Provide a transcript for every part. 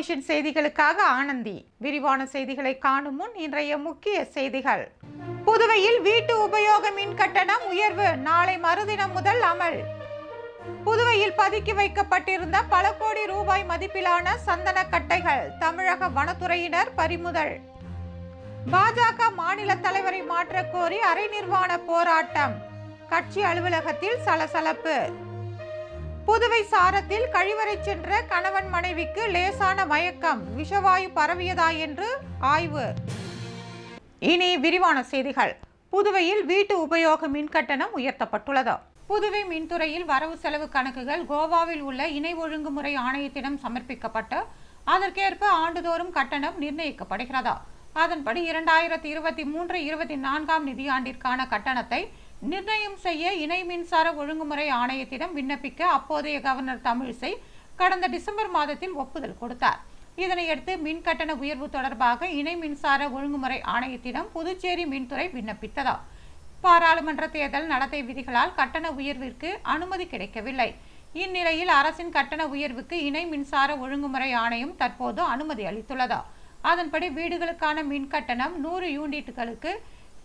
Vision செய்திகளுக்காக ஆனந்தி. விரிவான செய்திகளை காணும் முன் இன்றைய முக்கிய செய்திகள். புதுவையில் வீட்டு உபயோக மின் கட்டணம் உயர்வு நாளை மறுதினம் முதல் அமல். புதுவையில் பதுக்கி வைக்கப்பட்டிருந்த பல கோடி ரூபாய் மதிப்பிலான சந்தன கட்டைகள் தமிழக வனத்துறையினர் பறிமுதல். பாஜக மாநில தலைவரை மாற்ற கோரி அரை நிர்வாண போராட்டம், கட்சி அலுவலகத்தில் சலசலப்பு. புதுவை சாரத்தில் கழிவறை சென்ற கணவன் மனைவிக்கு லேசான மயக்கம், விஷவாயு பரவியதா என்று ஆய்வு. இனி விரிவான செய்திகள். புதுவையில் வீட்டு உபயோக மின் கட்டணம் உயர்த்தப்பட்டுள்ளது. புதுவை மின்துறையில் வரவு செலவு கணக்குகள் கோவாவில் உள்ள இணை ஒழுங்குமுறை ஆணையத்திடம் சமர்ப்பிக்கப்பட்டு அதற்கேற்ப ஆண்டுதோறும் கட்டணம் நிர்ணயிக்கப்படுகிறது. அதன்படி 2023-24 நிதியாண்டிற்கான கட்டணத்தை நிர்ணயம் செய்ய இணை மின்சார ஒழுங்குமுறை ஆணையத்திடம் விண்ணப்பிக்க அப்போதைய கவர்னர் தமிழிசை கடந்த டிசம்பர் மாதத்தில் ஒப்புதல் கொடுத்தார். இதனையடுத்து மின் கட்டண உயர்வு தொடர்பாக இணை மின்சார ஒழுங்குமுறை ஆணையத்திடம் புதுச்சேரி மின்துறை விண்ணப்பித்தது. பாராளுமன்ற தேர்தல் நடத்தை விதிகளால் கட்டண உயர்விற்கு அனுமதி கிடைக்கவில்லை. இந்நிலையில் அரசின் கட்டண உயர்வுக்கு இணை மின்சார ஒழுங்குமுறை ஆணையம் தற்போது அனுமதி அளித்துள்ளது. அதன்படி வீடுகளுக்கான மின் கட்டணம் 100 யூனிட்டுகளுக்கு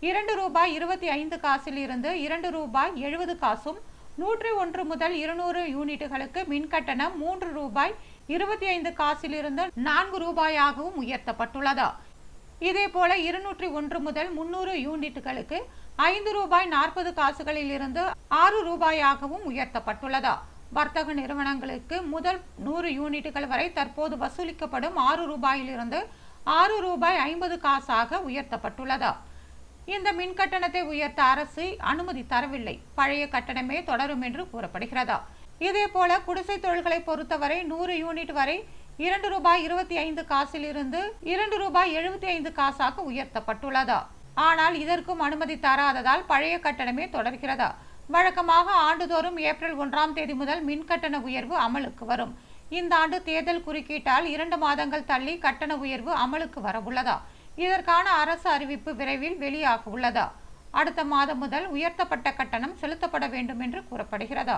₹2.25 இருந்து ₹2.70, 101 முதல் 200 யூனிட்டுகளுக்கு மின் கட்டணம் ₹3.25 இருந்து ₹4 உயர்த்தப்பட்டுள்ளது. இதேபோல 201 முதல் 300 யூனிட்டுகளுக்கு ₹5.40 இருந்து ₹6 உயர்த்தப்பட்டுள்ளது. வர்த்தக நிறுவனங்களுக்கு முதல் 100 யூனிட்டுகள் வரை தற்போது வசூலிக்கப்படும் ₹6 இருந்து ₹6.50 உயர்த்தப்பட்டுள்ளது. இந்த மின் கட்டணத்தை உயர்த்த அரசு அனுமதி தரவில்லை. பழைய கட்டணமே தொடரும் என்று கூறப்படுகிறது. இதேபோல குடிசை தொழில்களை பொறுத்தவரை 100 யூனிட் வரை ₹2.25 இருந்து ₹2.75 உயர்த்தப்பட்டுள்ளது. ஆனால் இதற்கும் அனுமதி தராததால் பழைய கட்டணமே தொடர்கிறது. வழக்கமாக ஆண்டுதோறும் ஏப்ரல் 1ஆம் தேதி முதல் மின் கட்டண உயர்வு அமலுக்கு வரும். இந்த ஆண்டு தேர்தல் குறுக்கீட்டால் 2 மாதங்கள் தள்ளி கட்டண உயர்வு அமலுக்கு வரவுள்ளது. இதற்கான அரசு அறிவிப்பு விரைவில் வெளியாக உள்ளது. அடுத்த மாதம் முதல் உயர்த்தப்பட்ட கட்டணம் செலுத்தப்பட வேண்டும் என்று கூறப்படுகிறது.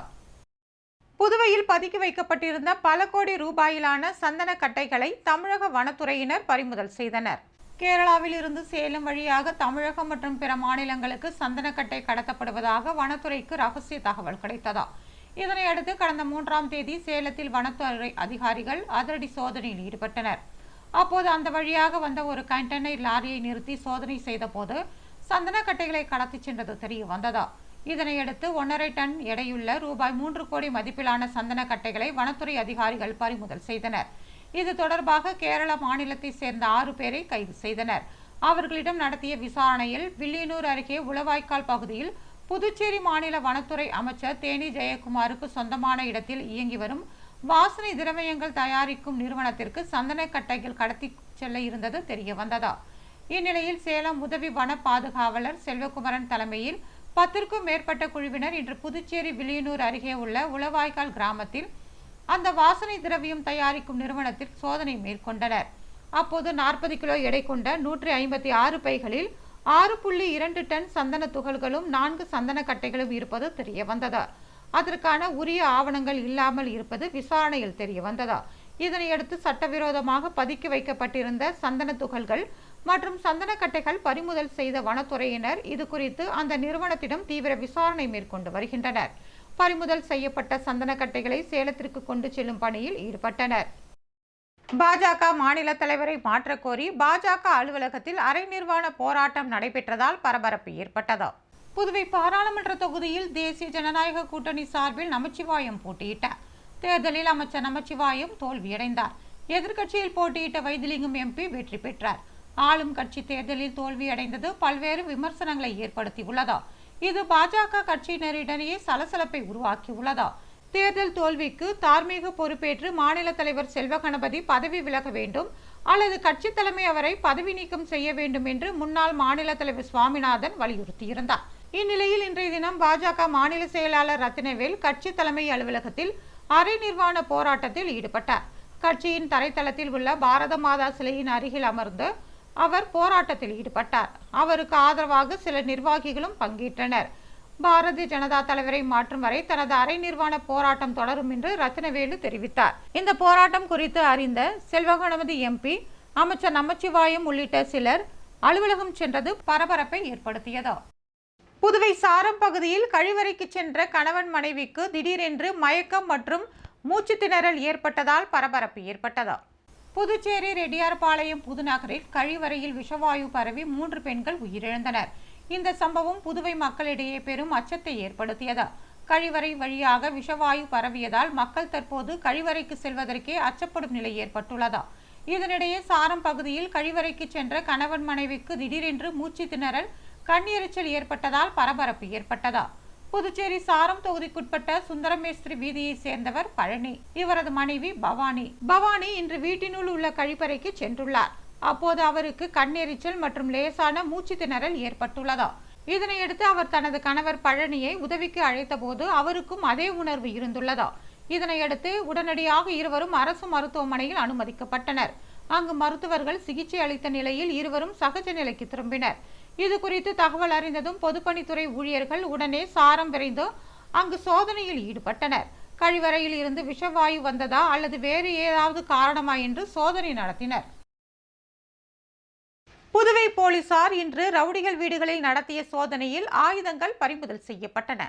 புதுவையில் பதுக்கி வைக்கப்பட்டிருந்த பல கோடி ரூபாயிலான சந்தன கட்டைகளை தமிழக வனத்துறையினர் பறிமுதல் செய்தனர். கேரளாவில் இருந்து சேலம் வழியாக தமிழகம் மற்றும் பிற மாநிலங்களுக்கு சந்தனக்கட்டை கடத்தப்படுவதாக வனத்துறைக்கு ரகசிய தகவல் கிடைத்ததா. இதனையடுத்து கடந்த 3ஆம் தேதி சேலத்தில் வனத்துறை அதிகாரிகள் அதிரடி சோதனையில் ஈடுபட்டனர். அப்போது அந்த வழியாக வந்த ஒரு கண்டெய்னர் லாரியை நிறுத்தி சோதனை செய்த போது சந்தனக்கட்டைகளை கடத்தி சென்றது தெரிய வந்ததா. இதனையடுத்து 1.5 டன் எடையுள்ள ₹3 கோடி மதிப்பிலான சந்தனக்கட்டைகளை வனத்துறை அதிகாரிகள் பறிமுதல் செய்தனர். இது தொடர்பாக கேரள மாநிலத்தை சேர்ந்த 6 பேரை கைது செய்தனர். அவர்களிடம் நடத்திய விசாரணையில் வில்லியனூர் அருகே உளவாய்க்கால் பகுதியில் புதுச்சேரி மாநில வனத்துறை அமைச்சர் தேனி ஜெயக்குமாருக்கு சொந்தமான இடத்தில் இயங்கி வரும் வாசனை திரவியங்கள் தயாரிக்கும் நிறுவனத்திற்கு சந்தன கட்டைகள் கடத்தி செல்ல இருந்தது தெரிய வந்ததா. இந்நிலையில் சேலம் உதவி வன பாதுகாவலர் செல்வகுமரன் தலைமையில் 10க்கும் மேற்பட்ட குழுவினர் இன்று புதுச்சேரி வில்லியனூர் அருகே உள்ள உளவாய்க்கால் கிராமத்தில் அந்த வாசனை திரவியம் தயாரிக்கும் நிறுவனத்தில் சோதனை மேற்கொண்டனர். அப்போது 40 கிலோ எடை கொண்ட 156 பைகளில் 6.2 டன் சந்தன துகள்களும் 4 சந்தன கட்டைகளும் இருப்பது தெரிய வந்தது. அதற்கான உரிய ஆவணங்கள் இல்லாமல் இருப்பது விசாரணையில் தெரிய வந்ததா. இதனையடுத்து சட்டவிரோதமாக பதுக்கி வைக்கப்பட்டிருந்த சந்தன துகள்கள் மற்றும் சந்தன கட்டைகள் பறிமுதல் செய்த வனத்துறையினர் இது குறித்து அந்த நிறுவனத்திடம் தீவிர விசாரணை மேற்கொண்டு வருகின்றனர். பறிமுதல் செய்யப்பட்ட சந்தன கட்டைகளை சேலத்திற்கு கொண்டு செல்லும் பணியில் ஈடுபட்டனர். பாஜக மாநில தலைவரை மாற்ற கோரி பாஜக அலுவலகத்தில் அரை நிர்வாண போராட்டம் நடைபெற்றதால் பரபரப்பு ஏற்பட்டது. புதுவை பாராளுமன்ற தொகுதியில் தேசிய ஜனநாயக கூட்டணி சார்பில் நமச்சிவாயம் போட்டியிட்டார். தேர்தலில் அமைச்சர் நமச்சிவாயம் தோல்வியடைந்தார். எதிர்க்கட்சியில் போட்டியிட்ட வைத்திலிங்கம் எம்பி வெற்றி பெற்றார். ஆளும் கட்சி தேர்தலில் தோல்வியடைந்தது பல்வேறு விமர்சனங்களை ஏற்படுத்தியுள்ளது. இது பாஜக கட்சியினரிடையே சலசலப்பை உருவாக்கியுள்ளது. தேர்தல் தோல்விக்கு தார்மீக பொறுப்பேற்று மாநில தலைவர் செல்வகணபதி பதவி விலக வேண்டும் அல்லது கட்சி தலைமை அவரை பதவி நீக்கம் செய்ய வேண்டும் என்று முன்னாள் மாநில தலைவர் சுவாமிநாதன் வலியுறுத்தியிருந்தார். இந்நிலையில் இன்றைய தினம் பாஜக மாநில செயலாளர் ரத்தினவேல் கட்சி தலைமை அலுவலகத்தில் அரை நிர்வாண போராட்டத்தில் ஈடுபட்டார். கட்சியின் தரைத்தளத்தில் உள்ள பாரத மாதா சிலையின் அருகில் அமர்ந்து அவர் போராட்டத்தில் ஈடுபட்டார். அவருக்கு ஆதரவாக சில நிர்வாகிகளும் பங்கேற்றனர். பாரதிய ஜனதா தலைவரை மாற்றும் வரை தனது அரை நிர்வாண போராட்டம் தொடரும் என்று ரத்னவேலு தெரிவித்தார். இந்த போராட்டம் குறித்து அறிந்த செல்வகணபதி எம்பி, அமைச்சர் நமச்சிவாயம் உள்ளிட்ட சிலர் அலுவலகம் சென்றது பரபரப்பை ஏற்படுத்தியது. புதுவை சாரம் பகுதியில் கழிவறைக்கு சென்ற கணவன் மனைவிக்கு திடீரென்று மயக்கம் மற்றும் மூச்சு திணறல் ஏற்பட்டதால் பரபரப்பு ஏற்பட்டது. புதுச்சேரி ரெட்டியார்பாளையம் புதுநகரில் கழிவறையில் விஷவாயு பரவி 3 பெண்கள் உயிரிழந்தனர். இந்த சம்பவம் புதுவை மக்களிடையே பெரும் அச்சத்தை ஏற்படுத்தியது. கழிவறை வழியாக விஷவாயு பரவியதால் மக்கள் தற்போது கழிவறைக்கு செல்வதற்கே அச்சப்படும் நிலை ஏற்பட்டுள்ளது. இதனிடையே சாரம் பகுதியில் கழிவறைக்கு சென்ற கணவன் மனைவிக்கு திடீரென்று மூச்சு திணறல், கண்ணெரிச்சல் ஏற்பட்டதால் பரபரப்பு ஏற்பட்டது. புதுச்சேரி சாரம் தொகுதிக்குட்பட்ட சுந்தரமேஸ்திரி வீதியை சேர்ந்தவர் பழனி. இவரது மனைவி பவானி இன்று வீட்டினுள் உள்ள கழிப்பறைக்கு சென்றுள்ளார். அப்போது அவருக்கு கண்ணெரிச்சல் மற்றும் லேசான மூச்சு திணறல் ஏற்பட்டுள்ளது. இதனையடுத்து அவர் தனது கணவர் பழனியை உதவிக்கு அழைத்த போது அவருக்கும் அதே உணர்வு இருந்துள்ளது. இதனையடுத்து உடனடியாக இருவரும் அரசு மருத்துவமனையில் அனுமதிக்கப்பட்டனர். அங்கு மருத்துவர்கள் சிகிச்சை அளித்த நிலையில் இருவரும் சகஜ நிலைக்கு திரும்பினர். இது குறித்து தகவல் அறிந்ததும் பொதுப்பணித்துறை ஊழியர்கள் உடனே சாரம் விரைந்து அங்கு சோதனையில் ஈடுபட்டனர். கழிவறையில் இருந்து விஷவாயு வந்ததா அல்லது வேறு ஏதாவது காரணமா என்று சோதனை நடத்தினர். புதுவை போலீசார் இன்று ரவுடிகள் வீடுகளில் நடத்திய சோதனையில் ஆயுதங்கள் பறிமுதல் செய்யப்பட்டன.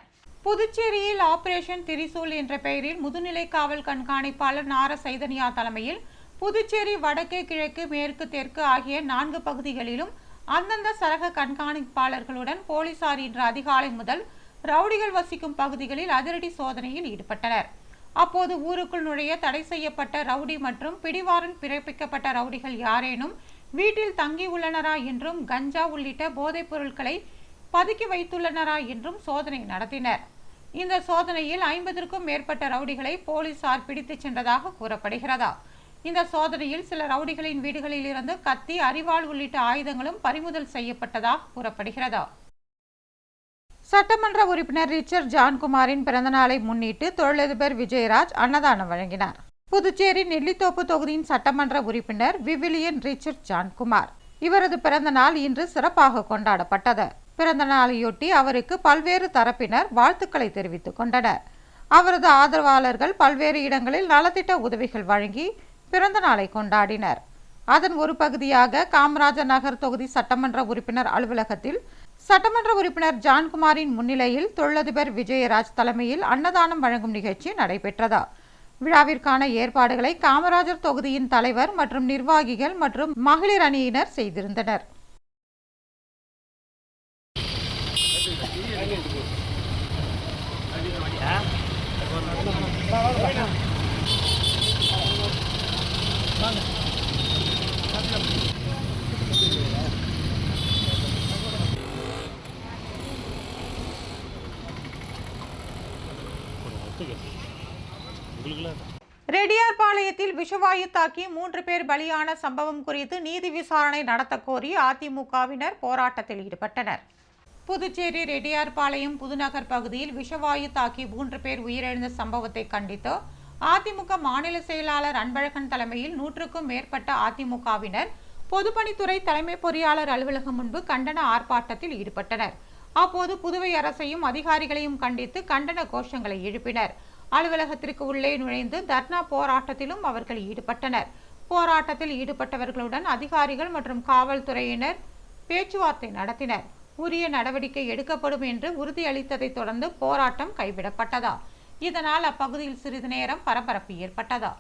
புதுச்சேரியில் ஆபரேஷன் திரிசூல் என்ற பெயரில் முதுநிலை காவல் கண்காணிப்பாளர் நார சைதன்யா தலைமையில் புதுச்சேரி வடக்கு, கிழக்கு, மேற்கு, தெற்கு ஆகிய 4 பகுதிகளிலும் அந்தந்த சரக கண்காணிப்பாளர்களுடன் போலீசார் இன்று அதிகாலை முதல் ரவுடிகள் வசிக்கும் பகுதிகளில் அதிரடி சோதனையில் ஈடுபட்டனர். அப்போது ஊருக்குள் நுழைய தடை செய்யப்பட்ட ரவுடி மற்றும் பிடிவாரண்ட் பிறப்பிக்கப்பட்ட ரவுடிகள் யாரேனும் வீட்டில் தங்கி உள்ளனரா என்றும் கஞ்சா உள்ளிட்ட போதைப் பொருட்களை பதுக்கி வைத்துள்ளனரா என்றும் சோதனை நடத்தினர். இந்த சோதனையில் 50க்கும் மேற்பட்ட ரவுடிகளை போலீசார் பிடித்துச் சென்றதாக கூறப்படுகிறது. இந்த சோதனையில் சில ரவுடிகளின் வீடுகளில் இருந்து கத்தி, அரிவாள் உள்ளிட்ட ஆயுதங்களும் பறிமுதல் செய்யப்பட்டதாக கூறப்படுகிறது. சட்டமன்ற உறுப்பினர் ரிச்சர்ட் ஜான்குமாரின் பிறந்தநாளை முன்னிட்டு தொழிலதிபர் விஜயராஜ் அன்னதானம் வழங்கினார். புதுச்சேரி நெல்லித்தோப்பு தொகுதியின் சட்டமன்ற உறுப்பினர் விவிலியன் ரிச்சர்ட் ஜான்குமார், இவரது பிறந்த நாள் இன்று சிறப்பாக கொண்டாடப்பட்டது. பிறந்த நாளையொட்டி அவருக்கு பல்வேறு தரப்பினர் வாழ்த்துக்களை தெரிவித்துக் கொண்டனர். அவரது ஆதரவாளர்கள் பல்வேறு இடங்களில் நலத்திட்ட உதவிகள் வழங்கி பிறந்த நாளை கொண்டாடினர். அதன் ஒரு பகுதியாக காமராஜர் நகர் தொகுதி சட்டமன்ற உறுப்பினர் அலுவலகத்தில் சட்டமன்ற உறுப்பினர் ஜான்குமாரின் முன்னிலையில் தொழிலதிபர் விஜயராஜ் தலைமையில் அன்னதானம் வழங்கும் நிகழ்ச்சி நடைபெற்றது. விழாவிற்கான ஏற்பாடுகளை காமராஜர் தொகுதியின் தலைவர் மற்றும் நிர்வாகிகள் மற்றும் மகளிர் அணியினர் செய்திருந்தனர். ரெட்டியார்பாளையத்தில் விஷவாயு தாக்கி 3 பேர் பலியான சம்பவம் குறித்து நீதி விசாரணை நடத்த கோரி அதிமுகவினர் போராட்டத்தில் ஈடுபட்டனர். புதுச்சேரி ரெட்டியார்பாளையம் புதுநகர் பகுதியில் விஷவாயு தாக்கி 3 பேர் உயிரிழந்த சம்பவத்தை கண்டித்து அதிமுக மாநில செயலாளர் அன்பழகன் தலைமையில் 100க்கும் மேற்பட்ட அதிமுகவினர் பொதுப்பணித்துறை தலைமை பொறியாளர் அலுவலகம் முன்பு கண்டன ஆர்ப்பாட்டத்தில் ஈடுபட்டனர். அப்போது புதுவை அரசையும் அதிகாரிகளையும் கண்டித்து கண்டன கோஷங்களை எழுப்பினர். அலுவலகத்திற்கு உள்ளே நுழைந்து தர்ணா போராட்டத்திலும் அவர்கள் ஈடுபட்டனர். போராட்டத்தில் ஈடுபட்டவர்களுடன் அதிகாரிகள் மற்றும் காவல்துறையினர் பேச்சுவார்த்தை நடத்தினர். உரிய நடவடிக்கை எடுக்கப்படும் என்று உறுதியளித்ததை தொடர்ந்து போராட்டம் கைவிடப்பட்டதா. இதனால் அப்பகுதியில் சிறிது நேரம் பரபரப்பு ஏற்பட்டதா.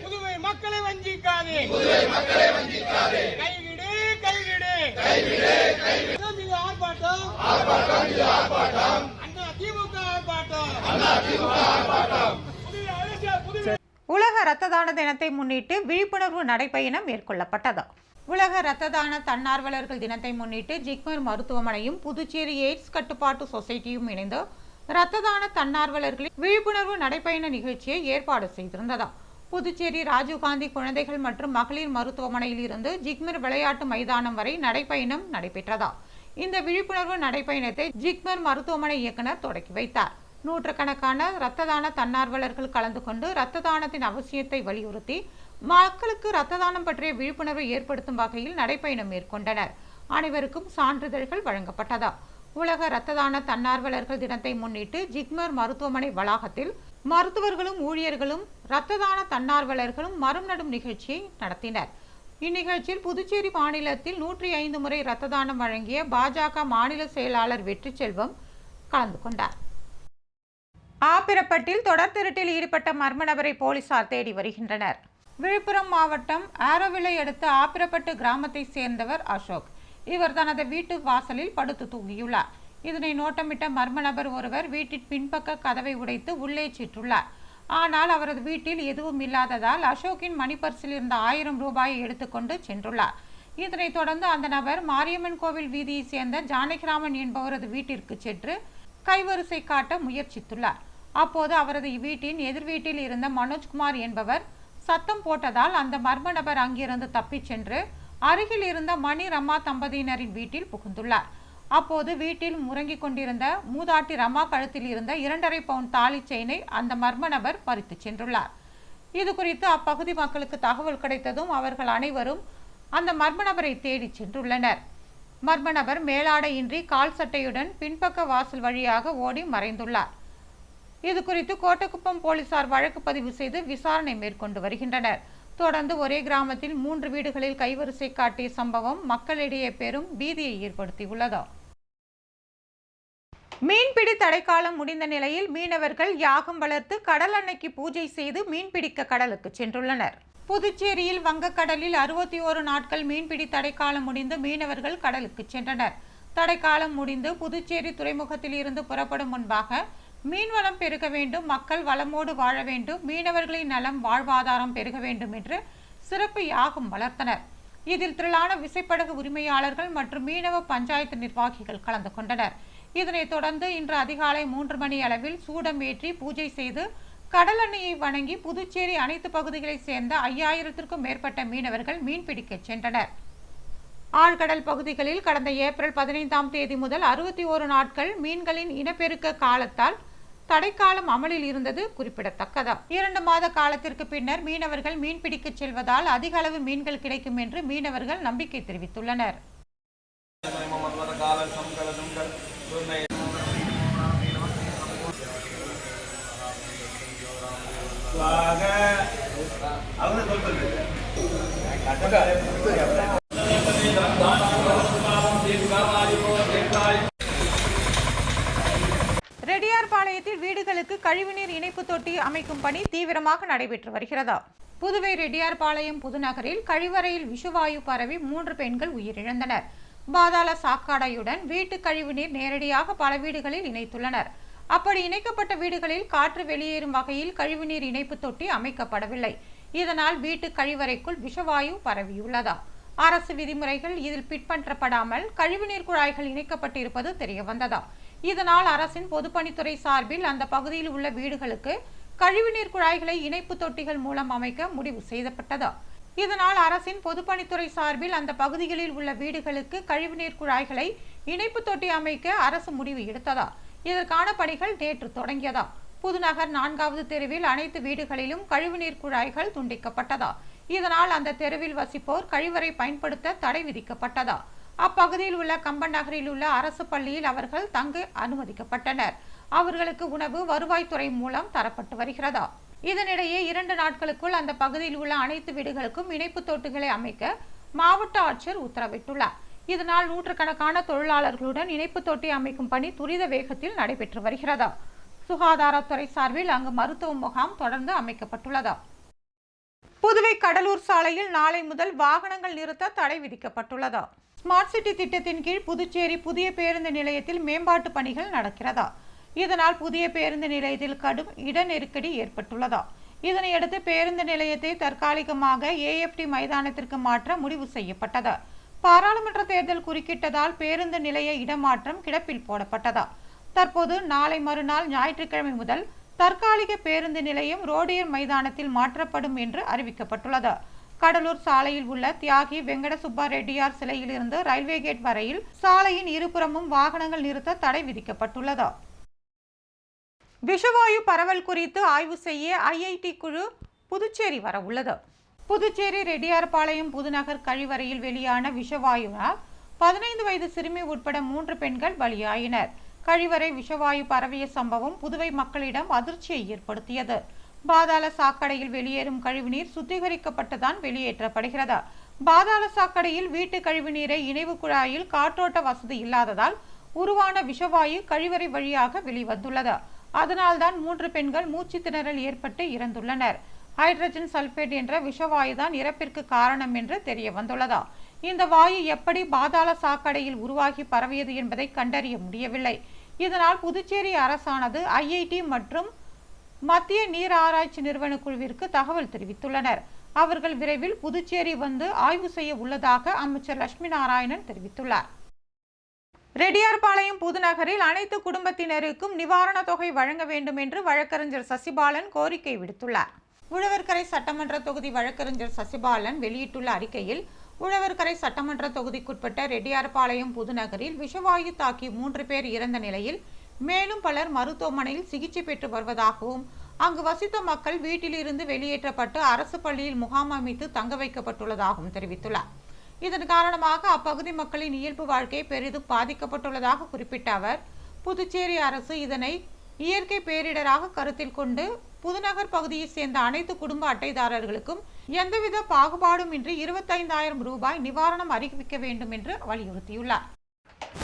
புதுவை மக்களை வஞ்சிக்காதே. உலக இரத்த தான தினத்தை முன்னிட்டு விழிப்புணர்வு நடைபயணம் மேற்கொள்ளப்பட்டது. உலக இரத்த தான தன்னார்வலர்கள் தினத்தை முன்னிட்டு ஜிப்மர் மருத்துவமனையும் புதுச்சேரி எய்ட்ஸ் கட்டுப்பாட்டு சொசைட்டியும் இணைந்து இரத்த தான தன்னார்வலர்களின் விழிப்புணர்வு நடைபயண நிகழ்ச்சியை ஏற்பாடு செய்திருந்ததா. புதுச்சேரி ராஜீவ்காந்தி குழந்தைகள் மற்றும் மகளிர் மருத்துவமனையில் இருந்து ஜிப்மர் விளையாட்டு மைதானம் வரை நடைபயணம் நடைபெற்றதா. இந்த விழிப்புணர்வு நடைபயணத்தை ஜிப்மர் மருத்துவமனை இயக்குனர் தொடக்கி வைத்தார். நூற்றுக்கணக்கான இரத்த தான தன்னார்வலர்கள் கலந்து கொண்டு இரத்த தானத்தின் அவசியத்தை வலியுறுத்தி மக்களுக்கு இரத்த தானம் பற்றிய விழிப்புணர்வை ஏற்படுத்தும் வகையில் நடைபயணம் மேற்கொண்டனர். அனைவருக்கும் சான்றிதழ்கள் வழங்கப்பட்டதா. உலக இரத்த தான தன்னார்வலர்கள் தினத்தை முன்னிட்டு ஜிப்மர் மருத்துவமனை வளாகத்தில் மருத்துவர்களும் ஊழியர்களும் இரத்த தான தன்னார்வலர்களும் மரம் நடும் நிகழ்ச்சியை நடத்தினர். இந்நிகழ்ச்சியில் புதுச்சேரி மாநிலத்தில் 105 முறை இரத்த தானம் வழங்கிய பாஜக மாநில செயலாளர் வெற்றி செல்வம் கலந்து கொண்டார். ஆப்பிரப்பட்டில் தொடர் திருட்டில் ஈடுபட்ட மர்ம நபரை போலீசார் தேடி வருகின்றனர். விழுப்புரம் மாவட்டம் ஆரோவிலை அடுத்த ஆப்பிரப்பட்டு கிராமத்தை சேர்ந்தவர் அசோக். இவர் தனது வீட்டு வாசலில் படுத்து தூங்கியுள்ளார். இதனை நோட்டமிட்ட மர்ம நபர் ஒருவர் வீட்டின் பின்பக்க கதவை உடைத்து உள்ளே சென்றுள்ளார். ஆனால் அவரது வீட்டில் எதுவும் இல்லாததால் அசோக்கின் மணிப்பர்சில் இருந்த 1000 ரூபாயை எடுத்துக்கொண்டு சென்றுள்ளார். இதனைத் தொடர்ந்து அந்த நபர் மாரியம்மன் கோவில் வீதியை சேர்ந்த ஜானகிராமன் என்பவரது வீட்டிற்கு சென்று கைவரிசை காட்ட முயற்சித்துள்ளார். அப்போது அவரது வீட்டின் எதிர் வீட்டில் இருந்த மனோஜ்குமார் என்பவர் சத்தம் போட்டதால் அந்த மர்ம நபர் அங்கிருந்து தப்பிச் சென்று அருகில் இருந்த மணி ரமா தம்பதியினரின் வீட்டில் புகுந்துள்ளார். அப்போது வீட்டில் உறங்கிக் கொண்டிருந்த மூதாட்டி ரமா கழுத்தில் இருந்த 2.5 பவுண்ட் தாலி செயினை அந்த மர்ம நபர் பறித்து சென்றுள்ளார். இது குறித்து அப்பகுதி மக்களுக்கு தகவல் கிடைத்ததும் அவர்கள் அனைவரும் அந்த மர்ம நபரை தேடி சென்றுள்ளனர். மர்ம நபர் மேலாடையின்றி கால் சட்டையுடன் பின்பக்க வாசல் வழியாக ஓடி மறைந்துள்ளார். இது குறித்து கோட்டக்குப்பம் போலீசார் வழக்கு பதிவு செய்து விசாரணை மேற்கொண்டு வருகின்றனர். தொடர்ந்து ஒரே கிராமத்தில் 3 வீடுகளில் கைவரிசை காட்டிய சம்பவம் மக்களிடையே பெரும் பீதியை ஏற்படுத்தியுள்ளது. மீன்பிடி தடைக்காலம் முடிந்த நிலையில் மீனவர்கள் யாகம் வளர்த்து கடல் அன்னைக்கு பூஜை செய்து மீன்பிடிக்க கடலுக்கு சென்றுள்ளனர். புதுச்சேரியில் வங்கக்கடலில் 61 நாட்கள் மீன்பிடி தடைக்காலம் முடிந்து மீனவர்கள் கடலுக்கு சென்றனர். தடைக்காலம் முடிந்து புதுச்சேரி துறைமுகத்தில் இருந்து புறப்படும் முன்பாக மீன்வளம் பெருக வேண்டும், மக்கள் வளமோடு வாழ வேண்டும், மீனவர்களின் நலம் வாழ்வாதாரம் பெருக வேண்டும் என்று சிறப்பு யாகம் வளர்த்தனர். இதில் திரளான விசைப்படகு உரிமையாளர்கள் மற்றும் மீனவ பஞ்சாயத்து நிர்வாகிகள் கலந்து கொண்டனர். இதனைத் தொடர்ந்து இன்று அதிகாலை 3 மணி அளவில் சூடம் ஏற்றி பூஜை செய்து கடல் அன்னையை வணங்கி புதுச்சேரி அனைத்து பகுதிகளைச் சேர்ந்த 5000த்திற்கும் மேற்பட்ட மீனவர்கள் மீன்பிடிக்க சென்றனர். ஆழ்கடல் பகுதிகளில் கடந்த ஏப்ரல் 15ஆம் தேதி முதல் 61 நாட்கள் மீன்களின் இனப்பெருக்க காலத்தால் தடைக்காலம் அமலில் இருந்தது குறிப்பிடத்தக்கது. 2 மாத காலத்திற்கு பின்னர் மீனவர்கள் மீன்பிடிக்க செல்வதால் அதிக அளவு மீன்கள் கிடைக்கும் என்று மீனவர்கள் நம்பிக்கை தெரிவித்துள்ளனர். ரெட்டியார்பாளையத்தில் வீடுகளுக்கு கழிவுநீர் இணைப்பு தொட்டி அமைக்கும் பணி தீவிரமாக நடைபெற்று வருகிறது. புதுவை ரெட்டியார்பாளையம் புதுநகரில் கழிவறையில் விஷவாயு பரவி 3 பெண்கள் உயிரிழந்தனர். பாதாள சாக்காடையுடன் வீட்டு கழிவுநீர் நேரடியாக பல வீடுகளில் இணைத்துள்ளனர். அப்படி இணைக்கப்பட்ட வீடுகளில் காற்று வெளியேறும் வகையில் கழிவுநீர் இணைப்பு தொட்டி அமைக்கப்படவில்லை. இதனால் வீட்டு கழிவறைக்குள் விஷவாயு பரவியுள்ளது. அரசு விதிமுறைகள் இதில் பின்பற்றப்படாமல் கழிவுநீர் குழாய்கள் இணைக்கப்பட்டிருப்பது தெரியவந்தது. இதனால் அரசின் பொதுப்பணித்துறை சார்பில் அந்த பகுதியில் உள்ள வீடுகளுக்கு கழிவுநீர் குழாய்களை இணைப்பு தொட்டிகள் மூலம் அமைக்க முடிவு செய்யப்பட்டது. இதனால் அரசின் பொதுப்பணித்துறை சார்பில் அந்த பகுதிகளில் உள்ள வீடுகளுக்கு கழிவுநீர் குழாய்களை இணைப்பு தொட்டி அமைக்க அரசு முடிவு எடுத்ததா. இதற்கான பணிகள் நேற்று தொடங்கியதா. புதுநகர் 4வது தெருவில் அனைத்து வீடுகளிலும் கழிவுநீர் குழாய்கள் துண்டிக்கப்பட்டதா. இதனால் அந்த தெருவில் வசிப்போர் கழிவறை பயன்படுத்த தடை விதிக்கப்பட்டதா. அப்பகுதியில் உள்ள கம்பன் நகரில் உள்ள அரசு பள்ளியில் அவர்கள் தங்க அனுமதிக்கப்பட்டனர். அவர்களுக்கு உணவு வருவாய்த்துறை மூலம் தரப்பட்டு வருகிறதா. இதனிடையே 2 நாட்களுக்குள் அந்த பகுதியில் உள்ள அனைத்து வீடுகளுக்கும் இணைப்பு தொட்டிகளை அமைக்க மாவட்ட ஆட்சியர் உத்தரவிட்டுள்ளார். இதனால் நூற்றுக்கணக்கான தொழிலாளர்களுடன் இணைப்பு தொட்டி அமைக்கும் பணி துரித வேகத்தில் நடைபெற்று வருகிறது. சுகாதாரத்துறை சார்பில் அங்கு மருத்துவ முகாம் தொடர்ந்து அமைக்கப்பட்டுள்ளது. புதுவை கடலூர் சாலையில் நாளை முதல் வாகனங்கள் நிறுத்த தடை விதிக்கப்பட்டுள்ளது. ஸ்மார்ட் சிட்டி திட்டத்தின் கீழ் புதுச்சேரி புதிய பேருந்து நிலையத்தில் மேம்பாட்டு பணிகள் நடக்கிறது. இதனால் புதிய பேருந்து நிலையத்தில் கடும் இட நெருக்கடி ஏற்பட்டுள்ளது. இதனையடுத்து பேருந்து நிலையத்தை தற்காலிகமாக AFT மைதானத்திற்கு மாற்ற முடிவு செய்யப்பட்டது. பாராளுமன்ற தேர்தல் குறுக்கிட்டதால் பேருந்து நிலைய இடமாற்றம் கிடப்பில் போடப்பட்டது. தற்போது நாளை மறுநாள் ஞாயிற்றுக்கிழமை முதல் தற்காலிக பேருந்து நிலையம் ரோடியர் மைதானத்தில் மாற்றப்படும் என்று அறிவிக்கப்பட்டுள்ளது. கடலூர் சாலையில் உள்ள தியாகி வெங்கட சுப்பா ரெட்டியார் சிலையிலிருந்து ரயில்வே கேட் வரையில் சாலையின் இருபுறமும் வாகனங்கள் நிறுத்த தடை விதிக்கப்பட்டுள்ளது. விஷவாயு பரவல் குறித்து ஆய்வு செய்ய ஐஐடி குழு புதுச்சேரி வர உள்ளது. புதுச்சேரி ரெட்டியார்பாளையம் புதுநகர் கழிவறையில் வெளியான விஷவாயுவினால் 15 வயது சிறுமி உட்பட 3 பெண்கள் பலியாயினர். கழிவறை விஷவாயு பரவிய சம்பவம் புதுவை மக்களிடம் அதிர்ச்சியை ஏற்படுத்தியது. பாதாள சாக்கடையில் வெளியேறும் கழிவுநீர் சுத்திகரிக்கப்பட்டுதான் வெளியேற்றப்படுகிறது. பாதாள சாக்கடையில் வீட்டு கழிவுநீரை இணைவு குழாயில் காற்றோட்ட வசதி இல்லாததால் உருவான விஷவாயு கழிவறை வழியாக வெளிவந்துள்ளது. அதனால்தான் 3 பெண்கள் மூச்சு திணறல் ஏற்பட்டு இறந்துள்ளனர். ஹைட்ரஜன் சல்பேட் என்ற விஷவாயுதான் இறப்பிற்கு காரணம் என்று தெரிய வந்துள்ளது. இந்த வாயு எப்படி பாதாள சாக்கடையில் உருவாகி பரவியது என்பதை கண்டறிய முடியவில்லை. இதனால் புதுச்சேரி அரசானது ஐஐடி மற்றும் மத்திய நீர் ஆராய்ச்சி நிறுவன குழுவிற்கு தகவல் தெரிவித்துள்ளனர். அவர்கள் விரைவில் புதுச்சேரி வந்து ஆய்வு செய்ய உள்ளதாக அமைச்சர் லட்சுமி நாராயணன் தெரிவித்துள்ளார். ரெட்டியார்பாளையம் புதுநகரில் அனைத்து குடும்பத்தினருக்கும் நிவாரண தொகை வழங்க வேண்டும் என்று வழக்கறிஞர் சசிபாலன் கோரிக்கை விடுத்துள்ளார். உழவர்கரை சட்டமன்ற தொகுதி வழக்கறிஞர் சசிபாலன் வெளியிட்டுள்ள அறிக்கையில், உழவர்கரை சட்டமன்ற தொகுதிக்குட்பட்ட ரெட்டியார்பாளையம் புதுநகரில் விஷவாயு தாக்கி 3 பேர் இறந்த நிலையில் மேலும் பலர் மருத்துவமனையில் சிகிச்சை பெற்று வருவதாகவும், அங்கு வசித்த மக்கள் வீட்டிலிருந்து வெளியேற்றப்பட்டு அரசு பள்ளியில் முகாம் அமைத்து தங்க வைக்கப்பட்டுள்ளதாகவும் தெரிவித்துள்ளார். இதன் காரணமாக அப்பகுதி மக்களின் இயல்பு வாழ்க்கை பெரிதும் பாதிக்கப்பட்டுள்ளதாக குறிப்பிட்ட அவர், புதுச்சேரி அரசு இதனை இயற்கை பேரிடராக கருத்தில் கொண்டு புதுநகர் பகுதியை சேர்ந்த அனைத்து குடும்ப அட்டைதாரர்களுக்கும் எந்தவித பாகுபாடுமின்றி 25,000 ரூபாய் நிவாரணம் அறிவிக்க வேண்டும் என்று வலியுறுத்தியுள்ளார்.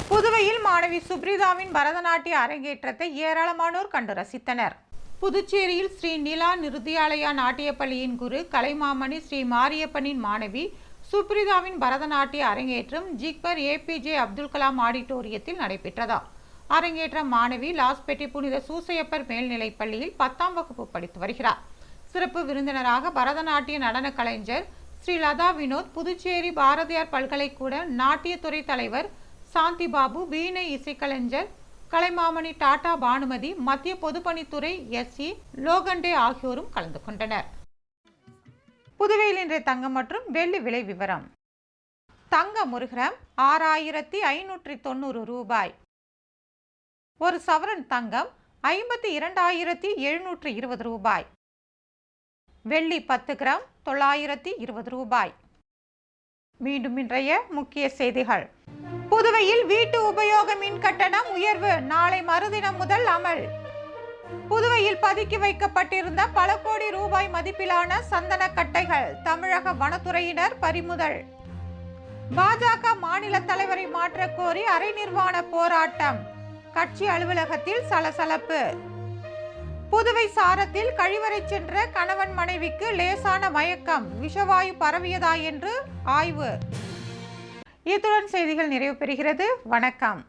புதுவையில் மாணவி சுப்ரிதாவின் பரதநாட்டிய அரங்கேற்றத்தை ஏராளமானோர் கண்டு ரசித்தனர். புதுச்சேரியில் ஸ்ரீ நிலா நிருத்தியாலயா நாட்டிய பள்ளியின் குரு கலைமாமணி ஸ்ரீ மாரியப்பனின் மாணவி சுப்ரிதாவின் பரதநாட்டிய அரங்கேற்றம் ஜிக்பர் ஏபிஜே அப்துல் கலாம் ஆடிட்டோரியத்தில் நடைபெற்றது. அரங்கேற்ற மாணவி லாஸ்பெட்டி புனித சூசையப்பர் மேல்நிலைப் பள்ளியில் 10ஆம் வகுப்பு படித்து வருகிறார். சிறப்பு விருந்தினராக பரதநாட்டிய நடன கலைஞர் ஸ்ரீ லதா வினோத், புதுச்சேரி பாரதியார் பல்கலைக்கூட நாட்டியத்துறை தலைவர் சாந்தி பாபு, வீணை இசைக்கலைஞர் கலைமாமணி டாடா பானுமதி, மத்திய பொதுப்பணித்துறை SE லோகண்டே ஆகியோரும் கலந்து கொண்டனர். புதுவையில் இன்றைய தங்கம் மற்றும் வெள்ளி விலை விவரம். தங்கம் 1 கிராம் 6,590 ரூபாய். ஒரு சவரன் தங்கம் 52,720 ரூபாய். வெள்ளி 10 கிராம் 920 ரூபாய். மீண்டும் இன்றைய முக்கிய செய்திகள். புதுவையில் வீட்டு உபயோக மின் கட்டணம் உயர்வு நாளை மறுதினம் முதல் அமல். புதுவையில் பதுக்கி வைக்கப்பட்டிருந்த பல கோடி ரூபாய் மதிப்பிலான சந்தன கட்டைகள் தமிழக வனத்துறையினர் பறிமுதல். பாஜக மாநில தலைவரை மாற்ற கோரி அரை நிர்வாண போராட்டம், கட்சி அலுவலகத்தில் சலசலப்பு. புதுவை சாரத்தில் கழிவறை சென்ற கணவன் மனைவிக்கு லேசான மயக்கம், விஷவாயு பரவியதா என்று ஆய்வு. இத்துடன் செய்திகள் நிறைவு பெறுகிறது. வணக்கம்.